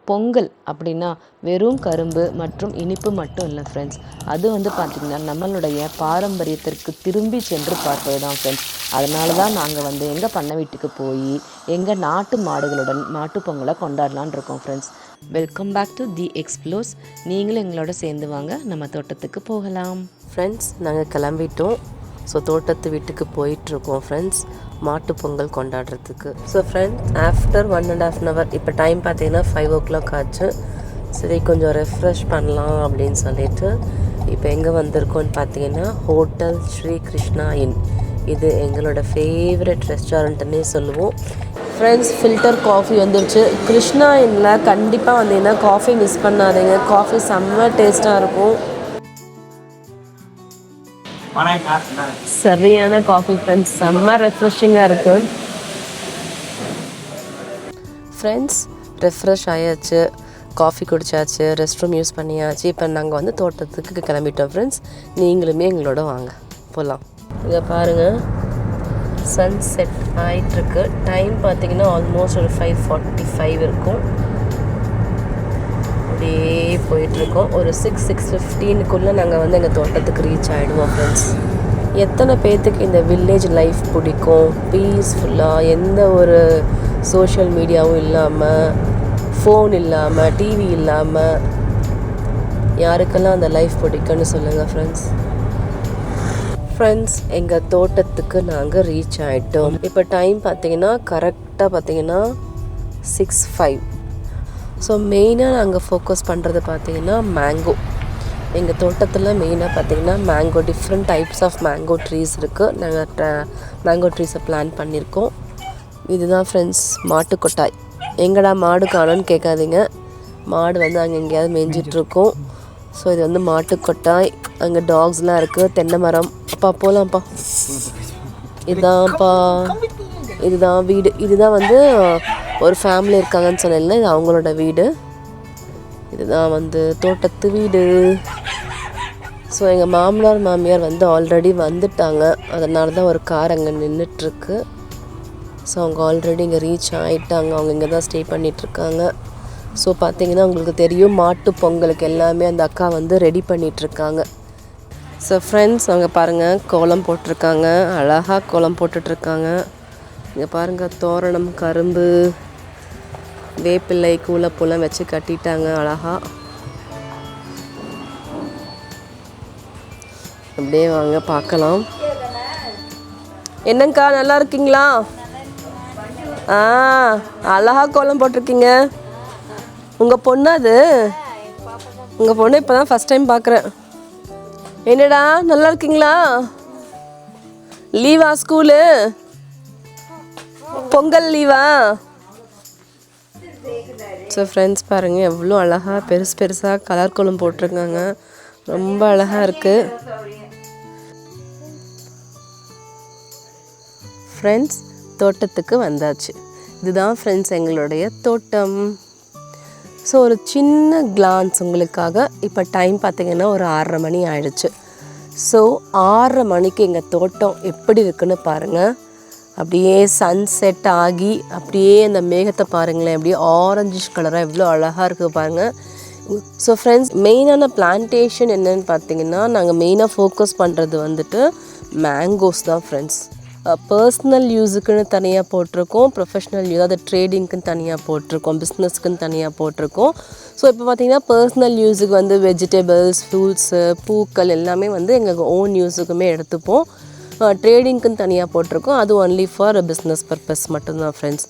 பொங்கல் அப்படின்னா வெறும் கரும்பு மற்றும் இனிப்பு மட்டும் இல்லை ஃப்ரெண்ட்ஸ். அது வந்து பார்த்திங்கன்னா நம்மளுடைய பாரம்பரியத்திற்கு திரும்பி சென்று பார்ப்பது தான் ஃப்ரெண்ட்ஸ். அதனால தான் நாங்கள் வந்து எங்கள் பண்ணை வீட்டுக்கு போய் எங்கள் நாட்டு மாடுகளுடன் மாட்டு பொங்கலை கொண்டாடலான் இருக்கோம் friends. Welcome back to the explorers. நீங்களும் எங்களோட சேர்ந்து வாங்க, நம்ம தோட்டத்துக்கு போகலாம். ஃப்ரெண்ட்ஸ், நாங்கள் கிளம்பிட்டோம். ஸோ தோட்டத்து வீட்டுக்கு போயிட்டுருக்கோம் ஃப்ரெண்ட்ஸ், மாட்டு பொங்கல் கொண்டாடுறதுக்கு. ஸோ ஃப்ரெண்ட்ஸ், ஆஃப்டர் 1.5 hour இப்போ டைம் பார்த்தீங்கன்னா 5 o'clock ஆச்சு. சரி, கொஞ்சம் ரெஃப்ரெஷ் பண்ணலாம் அப்படின்னு சொல்லிட்டு இப்போ எங்கே வந்திருக்கோன்னு பார்த்தீங்கன்னா ஹோட்டல் ஸ்ரீ கிருஷ்ணா இன். இது எங்களோட ஃபேவரட் ரெஸ்டாரண்ட்டுன்னே சொல்லுவோம் ஃப்ரெண்ட்ஸ். ஃபில்டர் காஃபி வந்துருச்சு. கிருஷ்ணா இன்னில் கண்டிப்பாக வந்தீங்கன்னா காஃபி மிஸ் பண்ணாதீங்க. காஃபி செம்ம டேஸ்ட்டாக இருக்கும். சரியான காஃபி ஃப்ரெண்ட்ஸ், செம்ம ரெஃப்ரெஷிங்காக இருக்குது ஃப்ரெண்ட்ஸ். ரெஃப்ரெஷ் ஆயாச்சு, காஃபி குடித்தாச்சு, ரெஸ்ட் ரூம் யூஸ் பண்ணியாச்சு. இப்போ நாங்கள் வந்து தோட்டத்துக்கு கிளம்பிட்டோம் ஃப்ரெண்ட்ஸ். நீங்களுமே எங்களோட வாங்க, போகலாம். இதை பாருங்கள், சன் செட் ஆகிட்டுருக்கு. டைம் பார்த்திங்கன்னா ஆல்மோஸ்ட் ஒரு 5:45 இருக்கும். அப்படியே போயிட்டுருக்கோம். ஒரு 6:15 நாங்கள் வந்து எங்கள் தோட்டத்துக்கு ரீச் ஆகிடுவோம் ஃப்ரெண்ட்ஸ். எத்தனை பேர்த்துக்கு இந்த வில்லேஜ் லைஃப் பிடிக்கும்? பீஸ்ஃபுல்லாக, எந்த ஒரு சோஷியல் மீடியாவும் இல்லாமல், ஃபோன் இல்லாமல், டிவி இல்லாமல், யாருக்கெல்லாம் அந்த லைஃப் பிடிக்கும்னு சொல்லுங்கள் ஃப்ரெண்ட்ஸ். ஃப்ரெண்ட்ஸ், எங்கள் தோட்டத்துக்கு நாங்கள் ரீச் ஆகிட்டோம். இப்போ டைம் பார்த்திங்கன்னா கரெக்டாக பார்த்திங்கன்னா 6:05. ஸோ மெயினாக நாங்கள் ஃபோக்கஸ் பண்ணுறது பார்த்திங்கன்னா மேங்கோ. எங்கள் தோட்டத்தில் மெயினாக பார்த்திங்கன்னா mango, different types of mango trees இருக்குது. நாங்கள் மேங்கோ ட்ரீஸை பிளான் பண்ணியிருக்கோம். இதுதான் ஃப்ரெண்ட்ஸ் மாட்டு கொட்டாய். எங்கடா மாடு காணோன்னு கேட்காதீங்க, மாடு வந்து அங்கே எங்கேயாவது மேய்ஞ்சிட்ருக்கோம். ஸோ இது வந்து மாட்டு கொட்டாய். அங்கே டாக்ஸ்லாம் இருக்குது, தென்னை மரம். அப்பா போகலாம்ப்பா. இதுதான்ப்பா, இதுதான் வீடு. இதுதான் வந்து ஒரு ஃபேமிலி இருக்காங்கன்னு சொன்னேன்ல, இது அவங்களோட வீடு. இதுதான் வந்து தோட்டத்து வீடு. ஸோ எங்கள் மாமனார் மாமியார் வந்து ஆல்ரெடி வந்துட்டாங்க. அதனால தான் ஒரு கார் அங்கே நின்றுட்டுருக்கு. ஸோ அவங்க ஆல்ரெடி இங்கே ரீச் ஆகிட்டாங்க. அவங்க இங்கே தான் ஸ்டே பண்ணிகிட்ருக்காங்க. ஸோ பார்த்திங்கன்னா உங்களுக்கு தெரியும், மாட்டு பொங்கலுக்கு எல்லாமே அந்த அக்கா வந்து ரெடி பண்ணிகிட்ருக்காங்க. ஸோ ஃப்ரெண்ட்ஸ், அவங்க பாருங்கள், கோலம் போட்டிருக்காங்க. அழகாக கோலம் போட்டுட்ருக்காங்க. இங்கே பாருங்கள், தோரணம், கரும்பு, வேப்பிள்ளை, கூலப்பூலாம் வச்சு கட்டிட்டாங்க அழகாக. அப்படியே வாங்க பார்க்கலாம். என்னங்கக்கா, நல்லா இருக்கீங்களா? அழகாக கோலம் போட்டிருக்கீங்க. உங்கள் பொண்ணு அது? உங்கள் பொண்ணு இப்போ தான் ஃபஸ்ட் டைம் பார்க்குறேன். என்னடா, நல்லா இருக்கீங்களா? லீவா ஸ்கூலு? பொங்கல் லீவா? ஸோ ஃப்ரெண்ட்ஸ் பாருங்கள், எவ்வளோ அழகாக பெருசாக கலர் கோலம் போட்டிருக்காங்க. ரொம்ப அழகாக இருக்குது ஃப்ரெண்ட்ஸ். தோட்டத்துக்கு வந்தாச்சு. இதுதான் ஃப்ரெண்ட்ஸ் எங்களுடைய தோட்டம். ஸோ ஒரு சின்ன கிளான்ஸ் உங்களுக்காக. இப்போ டைம் பார்த்திங்கன்னா ஒரு 6:30 மணி ஆயிடுச்சு. ஸோ 6:30 மணிக்கு எங்கள் தோட்டம் எப்படி இருக்குன்னு பாருங்கள். அப்படியே சன்செட் ஆகி அப்படியே அந்த மேகத்தை பாருங்களேன், அப்படியே ஆரஞ்சிஷ் கலராக எவ்வளோ அழகாக இருக்குது பாருங்கள். ஸோ ஃப்ரெண்ட்ஸ், மெயினான பிளான்டேஷன் என்னென்னு பார்த்தீங்கன்னா, நாங்கள் மெயினாக ஃபோக்கஸ் பண்ணுறது வந்துட்டு மேங்கோஸ் தான் ஃப்ரெண்ட்ஸ். பர்சனல் யூஸுக்குன்னு தனியாக போட்டிருக்கோம், ப்ரொஃபஷ்னல் யூஸ், அது ட்ரேடிங்க்குன்னு தனியாக போட்டிருக்கோம், பிஸ்னஸ்க்குன்னு தனியாக போட்டிருக்கோம். ஸோ இப்போ பார்த்திங்கன்னா பர்சனல் யூஸுக்கு வந்து வெஜிடபிள்ஸ், ஃப்ரூட்ஸு, பூக்கள் எல்லாமே வந்து எங்கள் ஓன் யூஸுக்குமே எடுத்துப்போம். ட்ரேடிங்க்குன்னு தனியாக போட்டிருக்கோம், அது ஒன்லி ஃபார் பிஸ்னஸ் பர்பஸ் மட்டும்தான் ஃப்ரெண்ட்ஸ்.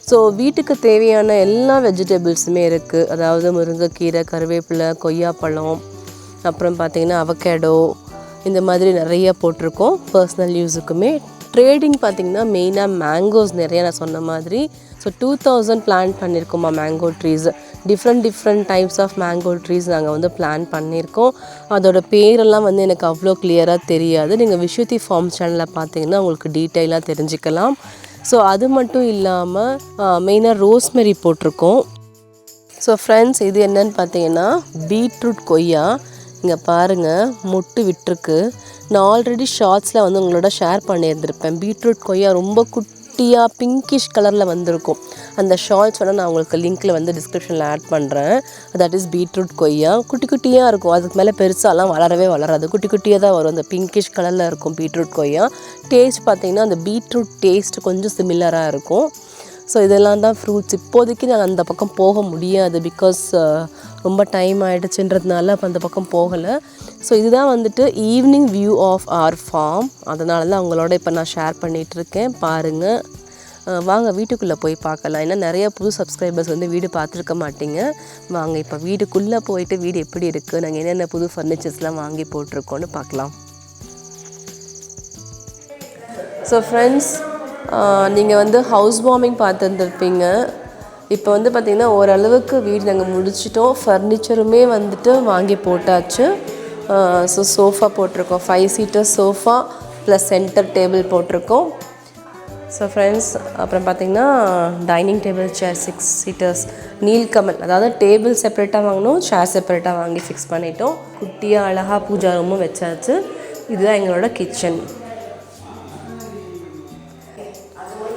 ஸோ வீட்டுக்கு தேவையான எல்லா வெஜிடபிள்ஸுமே இருக்குது. அதாவது முருங்கைக்கீரை, கருவேப்பிலை, கொய்யாப்பழம், அப்புறம் பார்த்திங்கன்னா அவகேடோ, இந்த மாதிரி நிறைய போட்டிருக்கோம் பர்சனல் யூஸுக்குமே. ட்ரேடிங் பார்த்திங்கன்னா மெயினாக மேங்கோஸ் நிறையா, நான் சொன்ன மாதிரி. ஸோ 2000 பிளான் பண்ணியிருக்கோம்மா mango trees. Different types of mango trees நாங்கள் வந்து பிளான் பண்ணியிருக்கோம். அதோட பேரெல்லாம் வந்து எனக்கு அவ்வளோ கிளியராக தெரியாது. நீங்கள் விஷுத்தி ஃபார்ம்ஸ் சேனலில் பார்த்தீங்கன்னா உங்களுக்கு டீட்டெயிலாக தெரிஞ்சுக்கலாம். ஸோ அது மட்டும் இல்லாமல் மெயினாக ரோஸ்மெரி போட்டிருக்கோம். ஸோ ஃப்ரெண்ட்ஸ், இது என்னன்னு பார்த்தீங்கன்னா பீட்ரூட் கொய்யா. இங்கே பாருங்கள், மொட்டு விட்டுருக்கு. நான் ஆல்ரெடி ஷார்ட்ஸில் வந்து உங்களோட ஷேர் பண்ணியிருந்திருப்பேன். பீட்ரூட் கொய்யா ரொம்ப குட்டி குட்டியாக பிங்கிஷ் கலரில் வந்திருக்கும். அந்த ஷால்ஸ் வேணால் நான் உங்களுக்கு லிங்க்கில் வந்து டிஸ்கிரிப்ஷனில் ஆட் பண்ணுறேன். தட் இஸ் பீட்ரூட் கொய்யா. குட்டி குட்டியாக இருக்கும், அதுக்கு மேலே பெருசாலாம் வளரவே வளராது, குட்டி குட்டியாக தான் வரும். அந்த பிங்கிஷ் கலரில் இருக்கும் பீட்ரூட் கொய்யா. டேஸ்ட் பார்த்திங்கன்னா அந்த பீட்ரூட் டேஸ்ட் கொஞ்சம் சிமிலராக இருக்கும். ஸோ இதெல்லாம் தான் ஃப்ரூட்ஸ். இப்போதைக்கு நாங்கள் அந்த பக்கம் போக முடியாது, பிகாஸ் ரொம்ப டைம் ஆகிடுச்சுன்றதுனால அப்போ அந்த பக்கம் போகலை. ஸோ இதுதான் வந்துட்டு evening view of our farm. அதனால தான் அவங்களோட இப்போ நான் ஷேர் பண்ணிகிட்ருக்கேன். பாருங்கள், வாங்க வீட்டுக்குள்ளே போய் பார்க்கலாம். ஏன்னா நிறைய புது சப்ஸ்கிரைபர்ஸ் வந்து வீடு பார்த்துருக்க மாட்டீங்க. வாங்க இப்போ வீட்டுக்குள்ளே போயிட்டு வீடு எப்படி இருக்குது, நாங்கள் என்னென்ன புது ஃபர்னிச்சர்ஸ்லாம் வாங்கி போட்டிருக்கோன்னு பார்க்கலாம். ஸோ ஃப்ரெண்ட்ஸ், நீங்கள் வந்து ஹவுஸ் வார்மிங் பார்த்துருந்துருப்பீங்க. இப்போ வந்து பார்த்திங்கன்னா ஓரளவுக்கு வீடு நாங்கள் முடிச்சிட்டோம். ஃபர்னிச்சருமே வந்துட்டு வாங்கி போட்டாச்சு. ஸோ சோஃபா போட்டிருக்கோம், 5 seater sofa plus centre table போட்டிருக்கோம். ஸோ ஃப்ரெண்ட்ஸ், அப்புறம் பார்த்திங்கன்னா dining table chair 6 seaters Nilkamal, அதாவது டேபிள் செப்பரேட்டாக வாங்கினோம், சேர் செப்பரேட்டாக வாங்கி ஃபிக்ஸ் பண்ணிட்டோம். குட்டியாக அழகாக பூஜா ரூமும் வச்சாச்சு. இதுதான் எங்களோட கிச்சன்.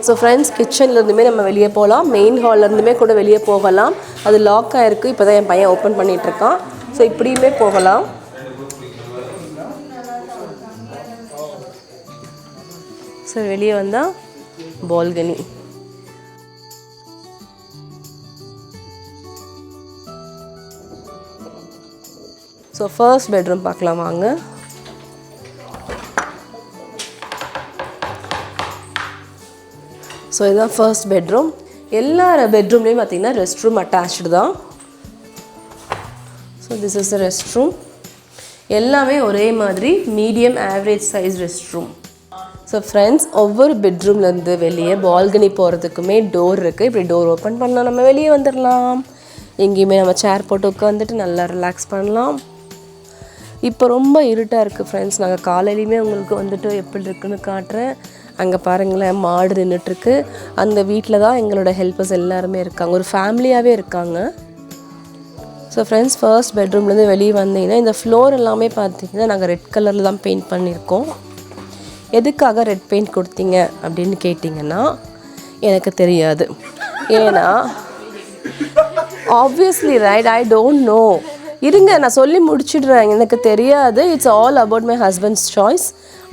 ஸோ ஃப்ரெண்ட்ஸ், கிச்சன்லேருந்துமே நம்ம வெளியே போகலாம், மெயின் ஹால்லேருந்துமே கூட வெளியே போகலாம். அது லாக் ஆகிருக்கு, இப்போ தான் என் பையன் ஓப்பன் பண்ணிகிட்ருக்கான். ஸோ இப்படியுமே போகலாம். ஸோ வெளியே வந்தால் பால்கனி. ஸோ ஃபர்ஸ்ட் பெட்ரூம் பார்க்கலாம் வாங்க. ஸோ இதுதான் ஃபர்ஸ்ட் பெட்ரூம். எல்லா பெட்ரூம்லேயும் பார்த்திங்கன்னா ரெஸ்ட் ரூம் அட்டாச்டு தான். So this is the rest room. எல்லாமே ஒரே மாதிரி medium average size rest room. So friends, ஒவ்வொரு பெட்ரூம்லேருந்து வெளியே பால்கனி போகிறதுக்குமே டோர் இருக்குது. இப்படி டோர் ஓப்பன் பண்ணால் நம்ம வெளியே வந்துடலாம். எங்கேயுமே நம்ம சேர் போட்டு உட்காந்துட்டு நல்லா ரிலாக்ஸ் பண்ணலாம். இப்போ ரொம்ப இருட்டாக இருக்குது ஃப்ரெண்ட்ஸ். நாங்கள் காலையிலையுமே உங்களுக்கு வந்துட்டு எப்படி இருக்குன்னு காட்டுறேன். அங்கே பாருங்களேன், மாடு நின்றுட்டுருக்கு. அந்த வீட்டில் தான் எங்களோட ஹெல்ப்பர்ஸ் எல்லாருமே இருக்காங்க, ஒரு ஃபேமிலியாகவே இருக்காங்க. ஸோ ஃப்ரெண்ட்ஸ், ஃபர்ஸ்ட் பெட்ரூம்லேருந்து வெளியே வந்தீங்கன்னா இந்த ஃப்ளோர் எல்லாமே பார்த்தீங்கன்னா நாங்கள் ரெட் கலரில் தான் பெயிண்ட் பண்ணியிருக்கோம். எதுக்காக ரெட் பெயிண்ட் கொடுத்தீங்க அப்படின்னு கேட்டிங்கன்னா எனக்கு தெரியாது. ஏன்னா obviously right, I don't know. இருங்க, நான் சொல்லி முடிச்சிடுறேன். எனக்கு தெரியாது. It's all about my husband's choice.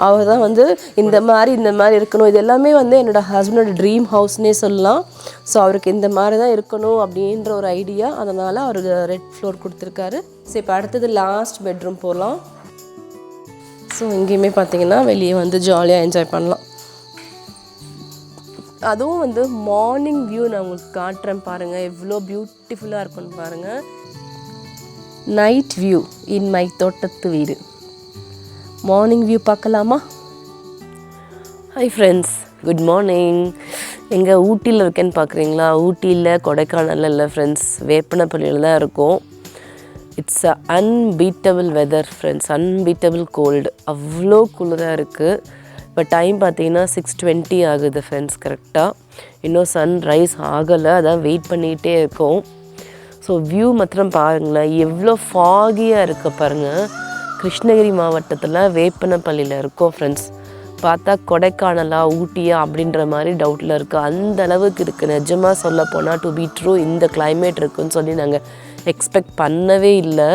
அவர் தான் வந்து இந்த மாதிரி இருக்கணும். இது எல்லாமே வந்து என்னோடய ஹஸ்பண்டோட ட்ரீம் ஹவுஸ்னே சொல்லலாம். ஸோ அவருக்கு இந்த மாதிரி தான் இருக்கணும் அப்படின்ற ஒரு ஐடியா. அதனால் அவருக்கு ரெட் ஃப்ளோர் கொடுத்துருக்காரு. ஸோ இப்போ அடுத்தது லாஸ்ட் பெட்ரூம் போகலாம். ஸோ இங்கேயுமே பார்த்திங்கன்னா வெளியே வந்து ஜாலியாக என்ஜாய் பண்ணலாம். அதுவும் வந்து மார்னிங் வியூ நான் உங்களுக்கு காட்டுறேன் பாருங்கள், எவ்வளோ பியூட்டிஃபுல்லாக இருக்குன்னு பாருங்கள். நைட் வியூ இன் மை தோட்டத்து வீடு. மார்னிங் வியூ பார்க்கலாமா? Hi friends, good morning. எங்கே ஊட்டியில் இருக்கேன்னு பார்க்குறீங்களா? ஊட்டியில் கொடைக்கானலில் இல்லை ஃப்ரெண்ட்ஸ், வேப்பனப்பள்ளியில் தான் இருக்கும். It's a unbeatable weather friends, unbeatable cold. அவ்வளோ குளிராக இருக்குது. இப்போ டைம் பார்த்தீங்கன்னா 6:20 ஆகுது ஃப்ரெண்ட்ஸ். கரெக்டாக இன்னும் சன் ரைஸ் ஆகலை, அதான் வெயிட் பண்ணிகிட்டே இருக்கோம். ஸோ வியூ மாத்திரம் பாருங்களேன், எவ்வளோ ஃபாகியாக இருக்க பாருங்கள். கிருஷ்ணகிரி மாவட்டத்தில் வேப்பனப்பள்ளியில் இருக்கோம் ஃப்ரெண்ட்ஸ். பார்த்தா கொடைக்கானலா ஊட்டியா அப்படின்ற மாதிரி டவுட்டில் இருக்குது. அந்த அளவுக்கு இருக்குது. நிஜமாக சொல்ல போனால் டு பி ட்ரூ, இந்த கிளைமேட் இருக்குதுன்னு சொல்லி நாங்கள் எக்ஸ்பெக்ட் பண்ணவே இல்லை.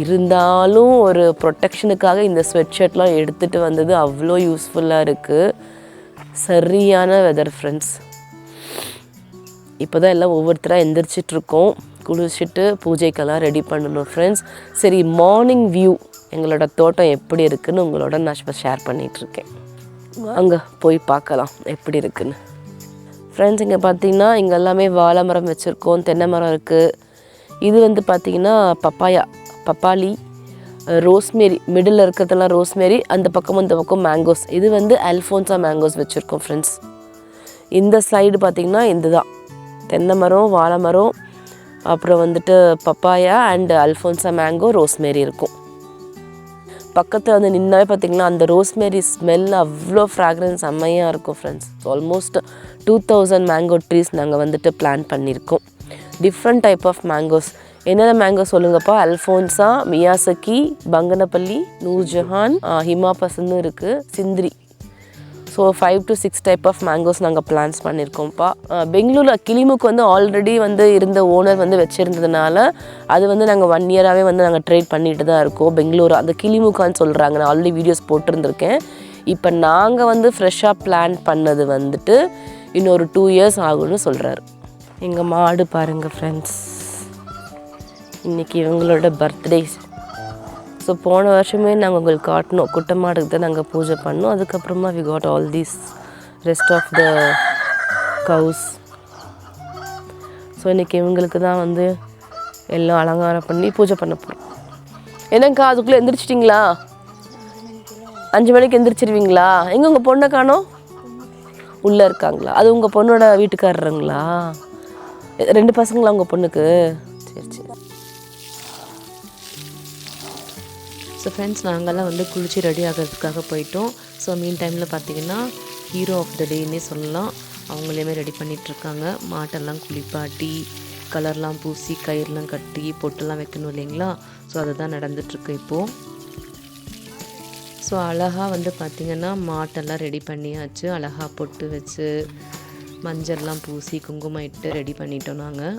இருந்தாலும் ஒரு ப்ரொட்டெக்ஷனுக்காக இந்த ஸ்வெட் ஷர்ட்லாம் எடுத்துகிட்டு வந்தது அவ்வளோ யூஸ்ஃபுல்லாக இருக்குது. சரியான வெதர் ஃப்ரெண்ட்ஸ். இப்போ தான் எல்லாம் ஒவ்வொருத்தராக எந்திரிச்சிட்ருக்கோம். குளிச்சுட்டு பூஜைக்கெல்லாம் ரெடி பண்ணணும் ஃப்ரெண்ட்ஸ். சரி, மார்னிங் வியூ எங்களோட தோட்டம் எப்படி இருக்குதுன்னு உங்களோட நான் இப்போ ஷேர் பண்ணிகிட்ருக்கேன். அங்கே போய் பார்க்கலாம் எப்படி இருக்குன்னு. ஃப்ரெண்ட்ஸ், இங்கே பார்த்தீங்கன்னா இங்கே எல்லாமே வாழை மரம் வச்சுருக்கோம், தென்னை மரம் இருக்குது. இது வந்து பார்த்திங்கன்னா பப்பாளி, ரோஸ்மேரி, மிடில் இருக்கிறதெல்லாம் ரோஸ்மேரி, அந்த பக்கம் இந்த பக்கம் மேங்கோஸ். இது வந்து அல்ஃபோன்சா மேங்கோஸ் வச்சுருக்கோம் ஃப்ரெண்ட்ஸ். இந்த சைடு பார்த்திங்கன்னா இதுதான் தென்னை மரம், வாழை மரம், அப்புறம் வந்துட்டு papaya and Alphonsa mango, rosemary இருக்கும். பக்கத்தில் வந்து நின்னாவே பார்த்திங்கன்னா அந்த ரோஸ்மேரி ஸ்மெல் அவ்வளோ ஃப்ராக்ரன்ஸ் செம்மையாக இருக்கும் ஃப்ரெண்ட்ஸ். ஆல்மோஸ்ட் 2000 மேங்கோ ட்ரீஸ் நாங்கள் வந்துட்டு பிளான் பண்ணியிருக்கோம். Different type of mangoes. என்னென்ன மேங்கோ சொல்லுங்கப்பா? அல்ஃபோன்சா, மியாசக்கி, பங்கனப்பள்ளி, நூர்ஜஹான், ஹிமாபசன்னு இருக்குது, Sindhri. So 5 to 6 type of mangoes நாங்கள் பிளான்ஸ் பண்ணியிருக்கோம்ப்பா. பெங்களூரில் கிளிமுக்கு வந்து ஆல்ரெடி வந்து இருந்த ஓனர் வந்து வச்சுருந்ததுனால அது வந்து நாங்கள் 1 இயராகவே வந்து நாங்கள் ட்ரேட் பண்ணிட்டு தான் இருக்கோம். பெங்களூரு அந்த கிளிமுக்கான்னு சொல்கிறாங்க, நான் ஆல்ரெடி வீடியோஸ் போட்டிருந்துருக்கேன். இப்போ நாங்கள் வந்து ஃப்ரெஷ்ஷாக பிளான் பண்ணது வந்துட்டு இன்னொரு 2 years ஆகும்னு சொல்கிறாரு. எங்கள் மாடு பாருங்கள் ஃப்ரெண்ட்ஸ், இன்றைக்கி இவங்களோட பர்த்டே. ஸோ போன வருஷமே நாங்கள் உங்களுக்கு காட்டினோம், குட்டை மாடுக்கு தான் நாங்கள் பூஜை பண்ணோம். அதுக்கப்புறமா we got all these rest of the house. So இன்றைக்கி இவங்களுக்கு தான் வந்து எல்லாம் அலங்காரம் பண்ணி பூஜை பண்ண போகிறோம். என்னங்கக்கா அதுக்குள்ளே எந்திரிச்சிட்டிங்களா? 5 மணிக்கு எந்திரிச்சிருவீங்களா? எங்கே உங்கள் பொண்ணை காணோம்? உள்ளே இருக்காங்களா? அது உங்கள் பொண்ணோட வீட்டுக்காரருங்களா? 2 பசங்களா உங்கள் பொண்ணுக்கு? சரி சரி. ஸோ ஃப்ரெண்ட்ஸ், நாங்கள்லாம் வந்து குளிச்சு ரெடி ஆகிறதுக்காக போயிட்டோம். ஸோ மீன் டைமில் பார்த்திங்கன்னா ஹீரோ ஆஃப் த டேன்னே சொல்லலாம், அவங்களையுமே ரெடி பண்ணிகிட்ருக்காங்க. மாட்டெல்லாம் குளிப்பாட்டி கலர்லாம் பூசி கயிறுலாம் கட்டி பொட்டெல்லாம் வைக்கணும் இல்லைங்களா? ஸோ அதுதான் நடந்துகிட்ருக்கு இப்போது. ஸோ அழகாக வந்து பார்த்திங்கன்னா மாட்டெல்லாம் ரெடி பண்ணியாச்சு. அழகாக பொட்டு வச்சு மஞ்சள்லாம் பூசி குங்குமம் இட்டு ரெடி பண்ணிட்டோம் நாங்கள்.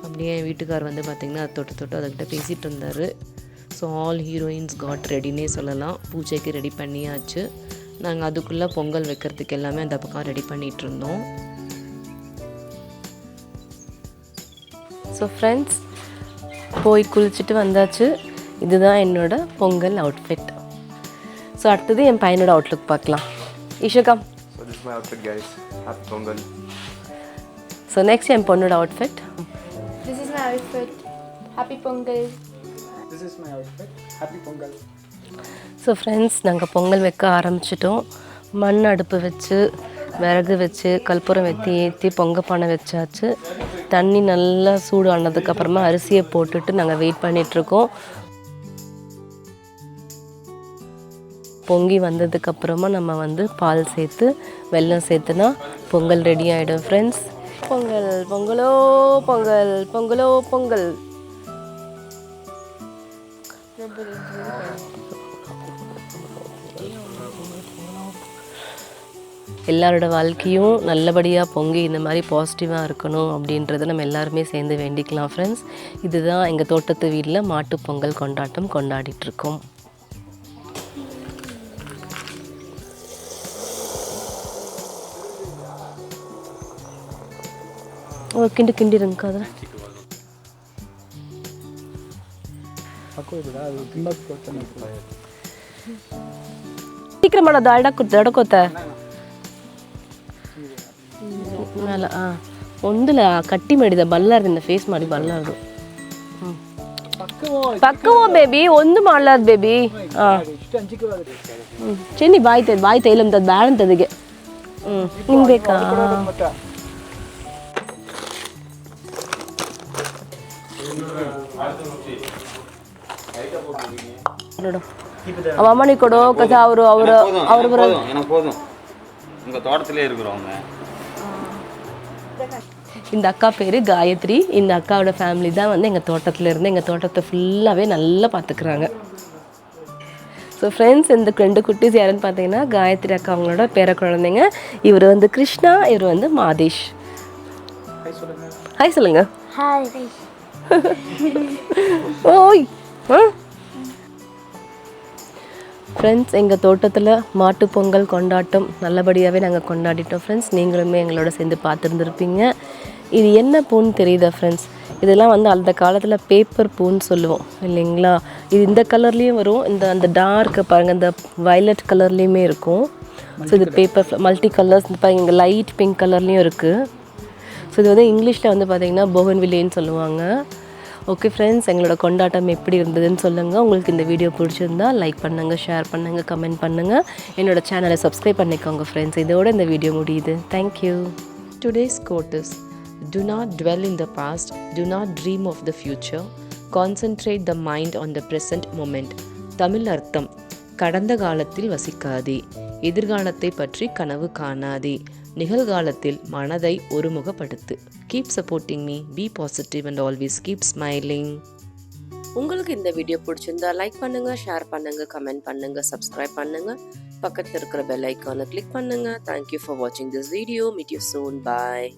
அப்படியே என் வீட்டுக்கார் வந்து பார்த்திங்கன்னா தொட்டு அதுக்கிட்ட பேசிகிட்டு இருந்தார். ஸோ ஆல் ஹீரோயின்ஸ் காட் ரெடினே சொல்லலாம். பூஜைக்கு ரெடி பண்ணியாச்சு. நாங்கள் அதுக்குள்ளே பொங்கல் வைக்கிறதுக்கு எல்லாமே அந்த பக்கம் ரெடி பண்ணிகிட்டு இருந்தோம். ஸோ ஃப்ரெண்ட்ஸ், போய் குளிச்சுட்டு வந்தாச்சு. இதுதான் என்னோட பொங்கல் அவுட்ஃபிட். ஸோ அடுத்தது என் பையனோட அவுட்லுக் பார்க்கலாம். ஈஷகம். So this is my outfit, guys. Happy Pongal. So next என் பொண்ணோட outfit. This is my outfit. Happy Pongal. This is my outfit. Happy Pongal. So friends, நாங்கள் பொங்கல் வைக்க ஆரம்பிச்சிட்டோம். மண் அடுப்பு வச்சு விறகு வச்சு கற்பூரம் ஏற்றி பொங்க பானை வச்சாச்சு. தண்ணி நல்லா சூடு ஆனதுக்கப்புறமா அரிசியை போட்டுட்டு நாங்கள் வெயிட் பண்ணிகிட்ருக்கோம். பொங்கி வந்ததுக்கப்புறமா நம்ம வந்து பால் சேர்த்து வெல்லம் சேர்த்துனா பொங்கல் ரெடி ஆகிடும் ஃப்ரெண்ட்ஸ். பொங்கல் பொங்கலோ பொங்கல் பொங்கலோ பொங்கல். எல்லாரோட வாழ்க்கையும் நல்லபடியாக பொங்கி இந்த மாதிரி பாசிட்டிவாக இருக்கணும் அப்படின்றத நம்ம எல்லாருமே சேர்ந்து வேண்டிக்கலாம் ஃப்ரெண்ட்ஸ். இதுதான் எங்கள் தோட்டத்து வீட்டில் மாட்டு பொங்கல் கொண்டாட்டம் கொண்டாடிட்டுருக்கோம். கிண்டிருங்க அதில் சீக்கிரமான ದಡಕೋತ ಅಲ್ಲ ಒಂದಿಲ್ಲ ಕಟ್ಟಿ ಮಾಡಿದ ಬಲ್ಲಾರಿಂದ ಫೇಸ್ ಮಾಡಿ ಬಲ್ಲಾರ್ದು ಪಕ್ಕವೋ ಬೇಬಿ ಒಂದು ಮಾಡ್ಲಾರ್ದು ಬೇಬಿ ಚೆನ್ನಿ ಬಾಯ್ತದ ಇಲ್ಲಂತದ್ದು ಬ್ಯಾಡ ಅಂತದಿಗೆ ನಿಂಗೆ ಬೇಕಾ ನೋಡು ಅಮ್ಮನಿ ಕೊಡು ಕಸ ಅವರು போதும் உங்க தோட்டத்திலே இருக்கிறவங்க. இந்த அக்கா பேர் காயத்ரி. இந்த அக்காவோட ஃபேமிலி தான் வந்து எங்கள் தோட்டத்தில் இருந்து எங்கள் தோட்டத்தை ஃபுல்லாகவே நல்லா பார்த்துக்குறாங்க. ஸோ ஃப்ரெண்ட்ஸ், இந்த 2 குட்டீஸ் யாருன்னு பார்த்தீங்கன்னா காயத்ரி அக்கா அவங்களோட பேர குழந்தைங்க. இவர் வந்து கிருஷ்ணா, இவர் வந்து மாதேஷ். ஹாய் சொல்லுங்க. Hi. ஓய் ஃப்ரெண்ட்ஸ், எங்கள் தோட்டத்தில் மாட்டு பொங்கல் கொண்டாட்டம் நல்லபடியாகவே நாங்கள் கொண்டாடிட்டோம் ஃப்ரெண்ட்ஸ். நீங்களுமே எங்களோட சேர்ந்து பார்த்துருந்துருப்பீங்க. இது என்ன பூன்னு தெரியுதா ஃப்ரெண்ட்ஸ்? இதெல்லாம் வந்து அந்த காலத்தில் பேப்பர் பூன்னு சொல்லுவோம் இல்லைங்களா? இது இந்த கலர்லேயும் வரும், அந்த டார்க்கு பாருங்கள், இந்த வயலட் கலர்லேயுமே இருக்கும். ஸோ இது பேப்பர் மல்டி கலர்ஸ். இப்போ இங்கே லைட் பிங்க் கலர்லேயும் இருக்குது. ஸோ இது வந்து இங்கிலீஷில் வந்து பார்த்திங்கன்னா போகன்வில்லேன்னு சொல்லுவாங்க. ஓகே ஃப்ரெண்ட்ஸ், எங்களோட கொண்டாட்டம் எப்படி இருந்ததுன்னு சொல்லுங்கள். உங்களுக்கு இந்த வீடியோ பிடிச்சிருந்தா லைக் பண்ணுங்கள், ஷேர் பண்ணுங்கள், கமெண்ட் பண்ணுங்கள். என்னோட சேனலை சப்ஸ்கிரைப் பண்ணிக்கோங்க ஃப்ரெண்ட்ஸ். இதோட இந்த வீடியோ முடியுது. Thank you. Today's quote is, do not dwell in the past, do not dream of the future, concentrate the mind on the present moment. Tamil அர்த்தம்: கடந்த காலத்தில் வசிக்காதே, எதிர்காலத்தை பற்றி கனவு காணாதே, நிகழ்காலத்தில் மனதை ஒருமுகப்படுத்து. Keep supporting me, be positive and always keep smiling. உங்களுக்கு இந்த வீடியோ பிடிச்சிருந்தா லைக் பண்ணுங்கள், ஷேர் பண்ணுங்கள், கமெண்ட் பண்ணுங்கள், சப்ஸ்கிரைப் பண்ணுங்கள். பக்கத்தில் இருக்கிற பெல் ஐக்கானை கிளிக் பண்ணுங்கள். தேங்க்யூ ஃபார் வாட்சிங் this video. Meet you soon. Bye.